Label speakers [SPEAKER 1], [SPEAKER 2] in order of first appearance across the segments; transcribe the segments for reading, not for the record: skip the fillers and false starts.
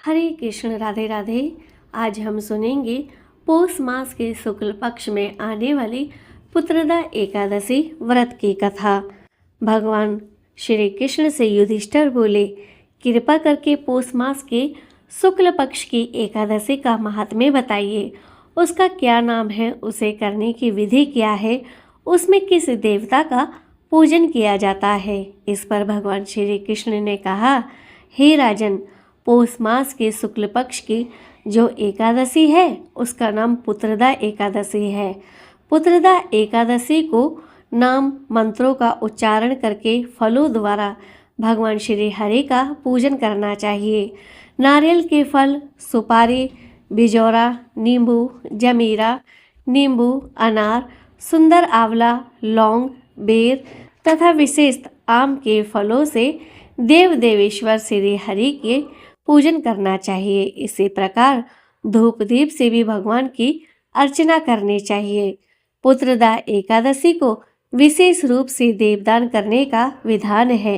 [SPEAKER 1] हरे कृष्ण, राधे राधे। आज हम सुनेंगे पौष मास के शुक्ल पक्ष में आने वाली पुत्रदा एकादशी व्रत की कथा। भगवान श्री कृष्ण से युधिष्ठिर बोले, कृपा करके पौष मास के शुक्ल पक्ष की एकादशी का महात्म्य बताइए। उसका क्या नाम है, उसे करने की विधि क्या है, उसमें किस देवता का पूजन किया जाता है। इस पर भगवान श्री कृष्ण ने कहा, हे राजन, पौष मास के शुक्ल पक्ष की जो एकादशी है उसका नाम पुत्रदा एकादशी है। पुत्रदा एकादशी को नाम मंत्रों का उच्चारण करके फलों द्वारा भगवान श्री हरि का पूजन करना चाहिए। नारियल के फल, सुपारी, बिजौरा, नींबू, जमीरा, नींबू, अनार, सुंदर आंवला, लौंग, बेर तथा विशेष आम के फलों से देव देवेश्वर श्री हरि के पूजन करना चाहिए। इसी प्रकार धूप दीप से भी भगवान की अर्चना करनी चाहिए। पुत्रदा एकादशी को विशेष रूप से देवदान करने का विधान है।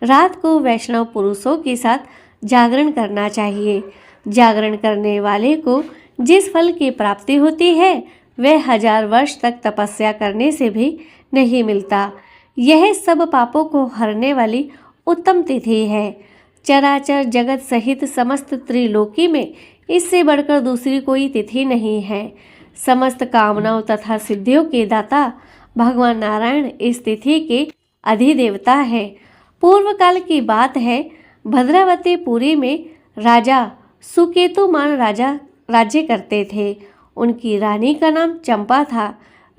[SPEAKER 1] रात को वैष्णव पुरुषों के साथ जागरण करना चाहिए। जागरण करने वाले को जिस फल की प्राप्ति होती है वह 1000 वर्ष तक तपस्या करने से भी नहीं मिलता। यह सब पापों को हरने वाली उत्तम तिथि है। चराचर जगत सहित समस्त त्रिलोकी में इससे बढ़कर दूसरी कोई तिथि नहीं है। समस्त कामनाओं तथा सिद्धियों के दाता भगवान नारायण इस तिथि के अधिदेवता है। पूर्व काल की बात है, भद्रावतीपुरी में राजा सुकेतुमान राजा राज्य करते थे। उनकी रानी का नाम चंपा था।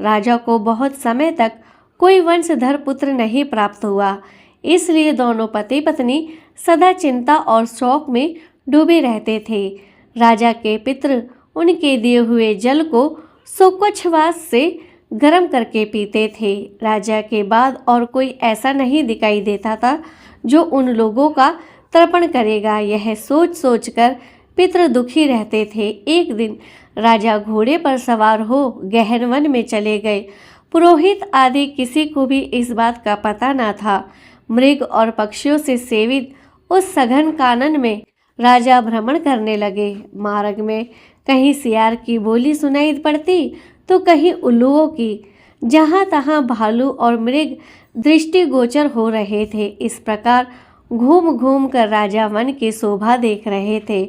[SPEAKER 1] राजा को बहुत समय तक कोई वंशधर पुत्र नहीं प्राप्त हुआ, इसलिए दोनों पति पत्नी सदा चिंता और शोक में डूबे रहते थे। राजा के पितृ उनके दिए हुए जल को सुक्वच्छवास से गर्म करके पीते थे। राजा के बाद और कोई ऐसा नहीं दिखाई देता था जो उन लोगों का तर्पण करेगा। यह सोच सोचकर पितृ दुखी रहते थे। एक दिन राजा घोड़े पर सवार हो गहन वन में चले गए। पुरोहित आदि किसी को भी इस बात का पता न था। मृग और पक्षियों से सेवित उस सघन कानन में राजा भ्रमण करने लगे। मार्ग में कहीं सियार की बोली सुनाई पड़ती तो कहीं उल्लुओं की। जहाँ तहाँ भालू और मृग दृष्टिगोचर हो रहे थे। इस प्रकार घूम घूम कर राजा वन की शोभा देख रहे थे।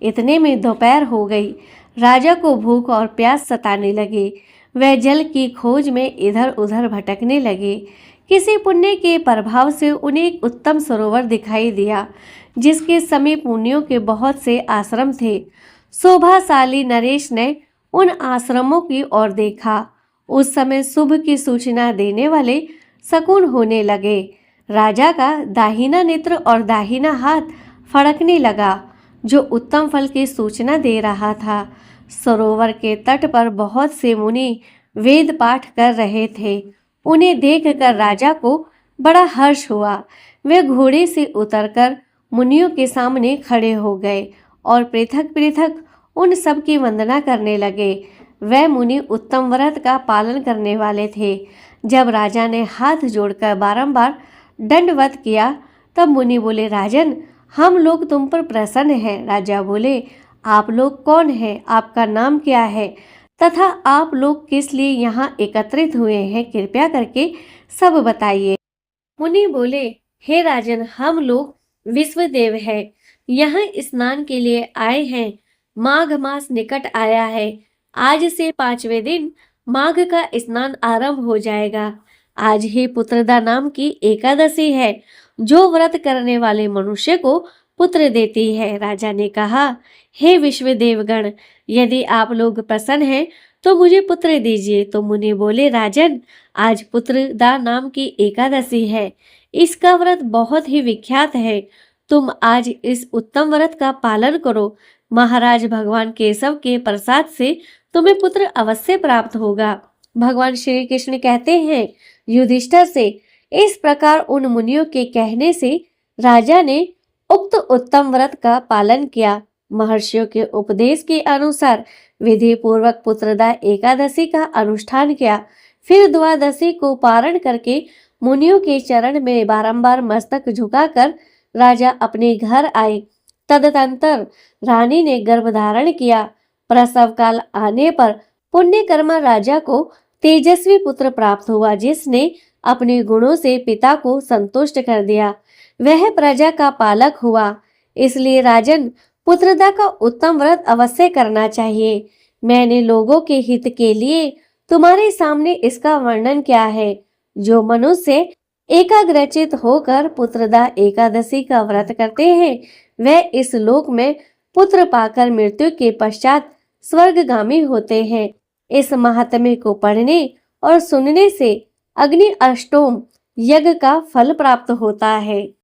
[SPEAKER 1] इतने में दोपहर हो गई। राजा को भूख और प्यास सताने लगी। वह जल की खोज में इधर उधर भटकने लगे। किसी पुण्य के प्रभाव से उन्हें एक उत्तम सरोवर दिखाई दिया, जिसके समीप मुनियों के बहुत से आश्रम थे। शोभाशाली नरेश ने उन आश्रमों की ओर देखा। उस समय शुभ की सूचना देने वाले शकुन होने लगे। राजा का दाहिना नेत्र और दाहिना हाथ फड़कने लगा, जो उत्तम फल की सूचना दे रहा था। सरोवर के तट पर बहुत से मुनि वेद पाठ कर रहे थे। उन्हें देखकर राजा को बड़ा हर्ष हुआ। वे घोड़े से उतरकर मुनियों के सामने खड़े हो गए और पृथक पृथक उन सब की वंदना करने लगे। वह मुनि उत्तम व्रत का पालन करने वाले थे। जब राजा ने हाथ जोड़कर बारंबार दंडवत किया तब मुनि बोले, राजन, हम लोग तुम पर प्रसन्न हैं। राजा बोले, आप लोग कौन हैं? आपका नाम क्या है तथा आप लोग किस लिए यहाँ एकत्रित हुए हैं? कृपया करके सब बताइए। मुनि बोले, हे राजन, हम लोग विश्वदेव हैं। यहाँ स्नान के लिए आए हैं। माघ मास निकट आया है। आज से 5वें दिन माघ का स्नान आरंभ हो जाएगा। आज ही पुत्रदा नाम की एकादशी है, जो व्रत करने वाले मनुष्य को पुत्र देती है। राजा ने कहा, हे विश्वदेवगण, यदि आप लोग प्रसन्न हैं तो मुझे पुत्र दीजिए। तो मुनि बोले, राजन, आज पुत्रदा नाम की एकादशी है। इसका व्रत बहुत ही विख्यात है। तुम आज इस उत्तम व्रत का पालन करो। महाराज भगवान केशव के प्रसाद से तुम्हें पुत्र अवश्य प्राप्त होगा। भगवान श्री कृष्ण कहते हैं युधिष्ठिर से, इस प्रकार उन मुनियों के कहने से राजा ने उक्त उत्तम व्रत का पालन किया। महर्षियों के उपदेश के अनुसार विधि पूर्वक पुत्रदा एकादशी का अनुष्ठान किया। फिर द्वादशी को पारण करके मुनियों के चरण में बारंबार मस्तक झुकाकर राजा अपने घर आए। तदनंतर रानी ने गर्भ धारण किया। प्रसव काल आने पर पुण्यकर्मा राजा को तेजस्वी पुत्र प्राप्त हुआ, जिसने अपने गुणों से पिता को संतुष्ट कर दिया। वह प्रजा का पालक हुआ। इसलिए राजन, पुत्रदा का उत्तम व्रत अवश्य करना चाहिए। मैंने लोगों के हित के लिए तुम्हारे सामने इसका वर्णन किया है। जो मनुष्य एकाग्रचित होकर पुत्रदा एकादशी का व्रत करते हैं, वह इस लोक में पुत्र पाकर मृत्यु के पश्चात स्वर्गगामी होते हैं। इस महात्म्य को पढ़ने और सुनने से अग्नि अष्टोम यज्ञ का फल प्राप्त होता है।